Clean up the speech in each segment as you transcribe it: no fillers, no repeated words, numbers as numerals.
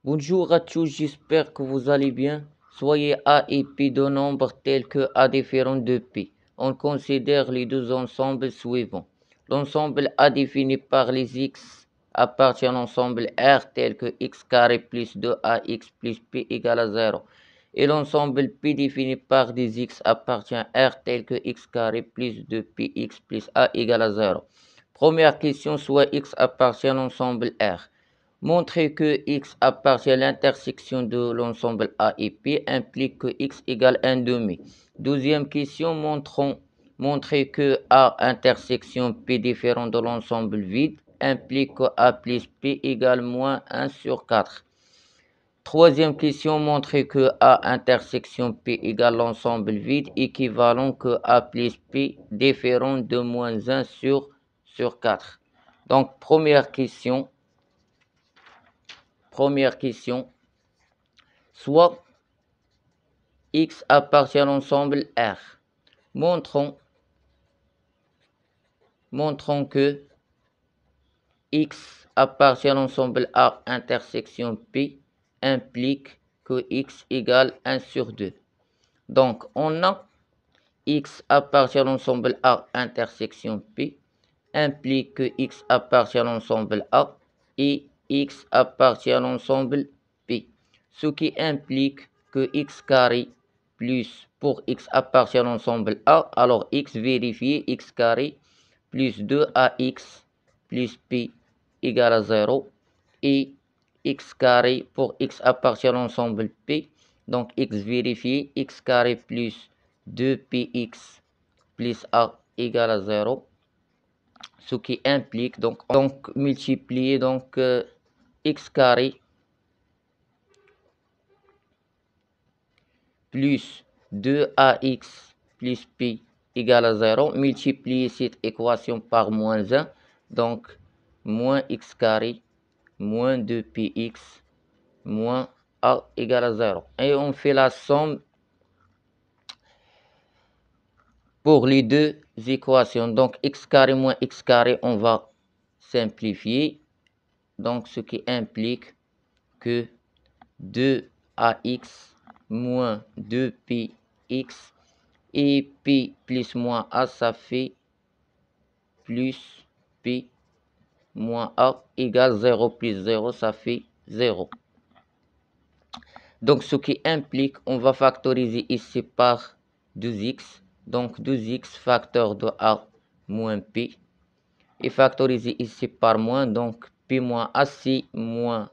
Bonjour à tous, j'espère que vous allez bien. Soyez A et P de nombres tels que A différent de P. On considère les deux ensembles suivants. L'ensemble A défini par les X appartient à l'ensemble R tel que X carré plus 2AX plus P égale à 0. Et l'ensemble P défini par des X appartient à R tel que X carré plus 2PX plus A égale à 0. Première question, soit X appartient à l'ensemble R. Montrer que X appartient à l'intersection de l'ensemble A et P implique que X égale 1 demi. Deuxième question, montrer que A intersection P différent de l'ensemble vide implique que A plus P égale moins 1 sur 4. Troisième question, montrer que A intersection P égale l'ensemble vide équivalent que A plus P différent de moins 1 sur 4. Donc, première question, soit X appartient à l'ensemble R. Montrons que X appartient à l'ensemble A intersection P implique que X égale 1 sur 2. Donc, on a X appartient à l'ensemble A intersection P implique que X appartient à l'ensemble A et X appartient à l'ensemble P, ce qui implique que X carré plus, pour X appartient à l'ensemble A, alors X vérifié, X carré plus 2AX plus P égale à 0, et X carré pour X appartient à l'ensemble P, donc X vérifié, X carré plus 2PX plus A égale à 0, ce qui implique donc multiplier x carré plus 2ax plus p égale à 0, multiplier cette équation par moins 1, donc moins x carré moins 2px moins a égale à 0. Et on fait la somme pour les deux équations. Donc x carré moins x carré, on va simplifier. Donc ce qui implique que 2ax moins 2px et p plus moins a, ça fait plus p moins a égale 0 plus 0, ça fait 0. Donc ce qui implique, on va factoriser ici par 2x. Donc 2x facteur de a moins p. Et factoriser ici par moins, donc p moins ac moins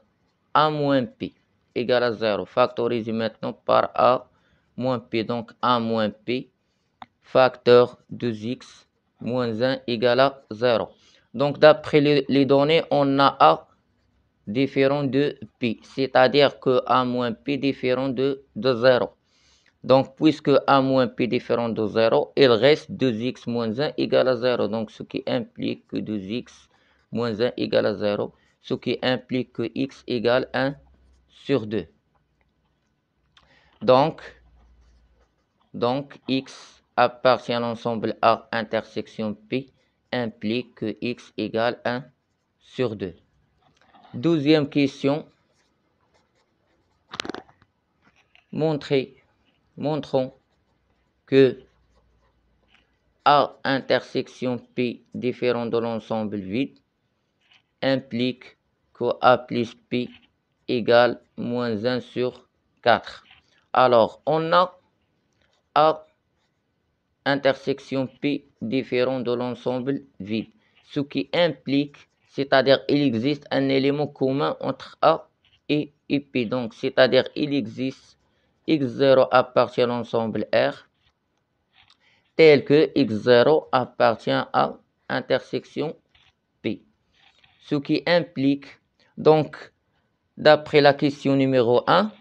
a moins p égale à 0. Factoriser maintenant par a moins p, donc a moins p facteur 2x moins 1 égale à 0. Donc d'après les données, on a a différent de p, c'est-à-dire que a moins p différent de 0. Donc puisque a moins p différent de 0, il reste 2x moins 1 égale à 0. Donc ce qui implique que 2x moins 1 égale à 0, ce qui implique que x égale 1 sur 2. Donc x appartient à l'ensemble A intersection P implique que x égale 1 sur 2. Deuxième question. Montrons que A intersection P différent de l'ensemble vide implique que A plus P égale moins 1 sur 4. Alors, on a A intersection P différent de l'ensemble vide, ce qui implique, c'est-à-dire il existe un élément commun entre A et P. Donc, c'est-à-dire il existe x0 appartient à l'ensemble R, tel que x0 appartient à intersection P. Ce qui implique, donc, d'après la question numéro 1,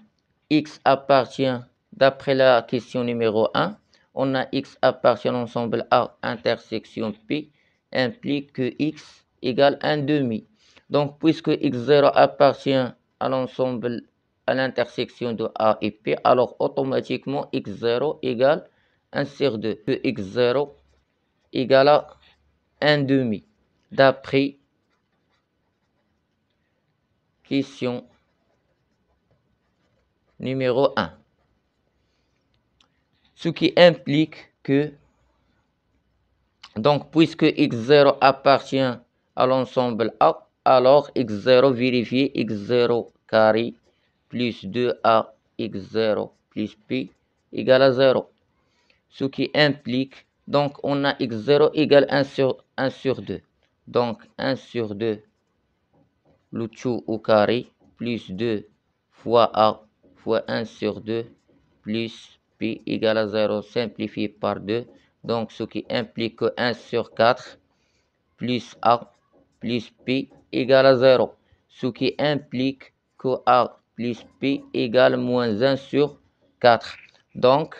x appartient, d'après la question numéro 1, on a x appartient à l'ensemble A intersection P, implique que x égale 1 demi. Donc, puisque x0 appartient à l'ensemble, à l'intersection de A et P, alors automatiquement x0 égale 1 sur 2. Que x0 égale à 1 demi, d'après question numéro 1. Ce qui implique que, donc puisque x0 appartient à l'ensemble A, alors x0 vérifier x0 carré plus 2a x0 plus p égale à 0. Ce qui implique, donc on a x0 égale 1 sur 2. Donc 1 sur 2 le tout au carré plus 2 fois a fois 1 sur 2 plus p égale à 0 simplifié par 2. Donc ce qui implique que 1 sur 4 plus a plus p égale à 0. Ce qui implique que a plus p égale moins 1 sur 4. Donc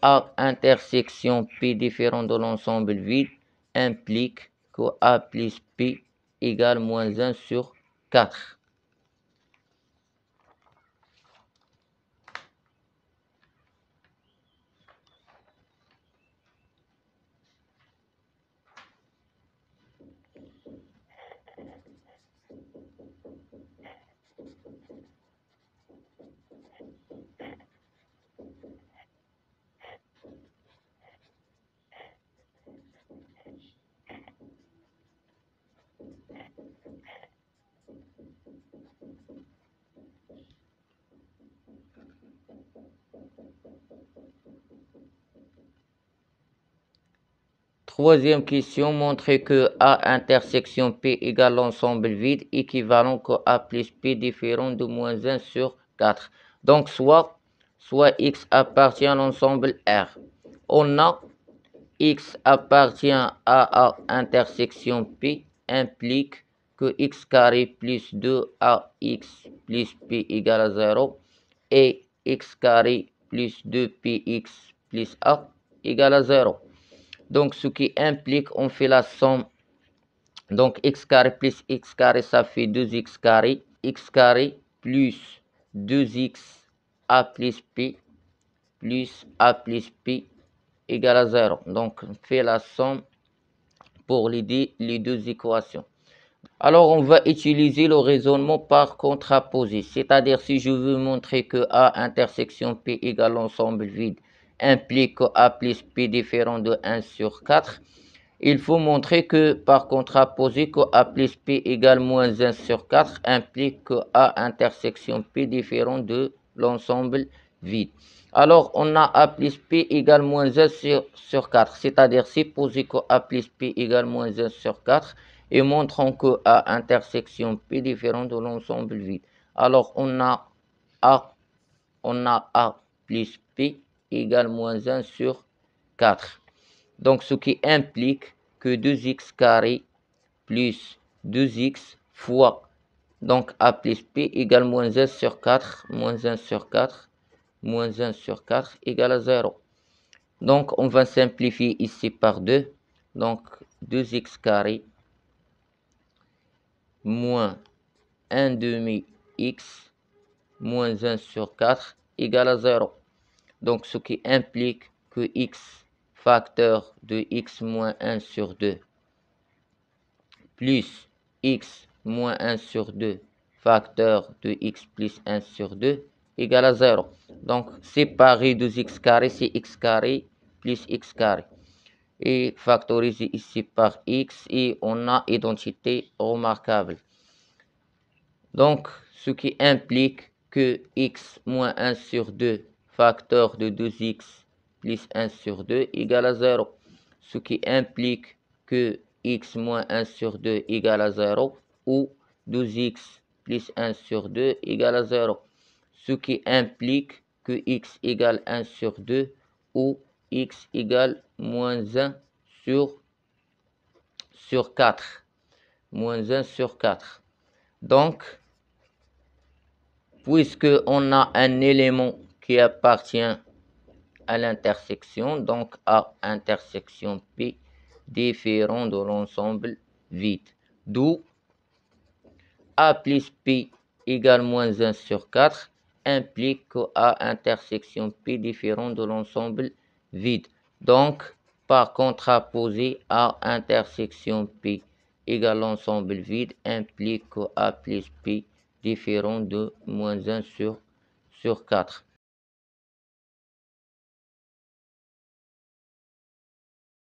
A intersection P différent de l'ensemble vide implique que A plus P égale moins 1 sur 4. Troisième question, montrer que A intersection P égale l'ensemble vide équivalent que A plus P différent de moins 1 sur 4. Donc soit X appartient à l'ensemble R. On a X appartient à A intersection P implique que X carré plus 2AX plus P égale à 0 et X carré plus 2PX plus A égale à 0. Donc, ce qui implique, on fait la somme. Donc, x carré plus x carré, ça fait 2x carré. X carré plus 2x a plus p plus a plus p égale à 0. Donc, on fait la somme pour les deux équations. Alors, on va utiliser le raisonnement par contraposé. C'est-à-dire, si je veux montrer que A intersection P égale l'ensemble vide implique que A plus P différent de 1 sur 4, il faut montrer que par contraposé que A plus P égale moins 1 sur 4 implique que A intersection P différent de l'ensemble vide. Alors, on a A plus P égale moins 1 sur 4, c'est-à-dire supposer que A plus P égale moins 1 sur 4 et montrons que A intersection P différent de l'ensemble vide. Alors, on a A plus P égale moins 1 sur 4. Donc, ce qui implique que 2x carré plus 2x fois, donc A plus P égale moins 1 sur 4, moins 1 sur 4, moins 1 sur 4 égale à 0. Donc, on va simplifier ici par 2. Donc, 2x carré moins 1 demi x moins 1 sur 4 égale à 0. Donc, ce qui implique que x facteur de x moins 1 sur 2 plus x moins 1 sur 2 facteur de x plus 1 sur 2 égale à 0. Donc, séparer 2x carré, c'est x carré plus x carré. Et factoriser ici par x et on a identité remarquable. Donc, ce qui implique que x moins 1 sur 2 facteur de 2x plus 1 sur 2 égale à 0. Ce qui implique que x moins 1 sur 2 égale à 0 ou 2x plus 1 sur 2 égale à 0. Ce qui implique que x égale 1 sur 2 ou x égale moins 1 sur 4. Moins 1 sur 4. Donc, puisque on a un élément qui appartient à l'intersection, donc à intersection P différent de l'ensemble vide. D'où A plus P égale moins 1 sur 4 implique que A intersection P différent de l'ensemble vide. Donc, par contraposé, A intersection P égale l'ensemble vide implique que A plus P différent de moins 1 sur 4.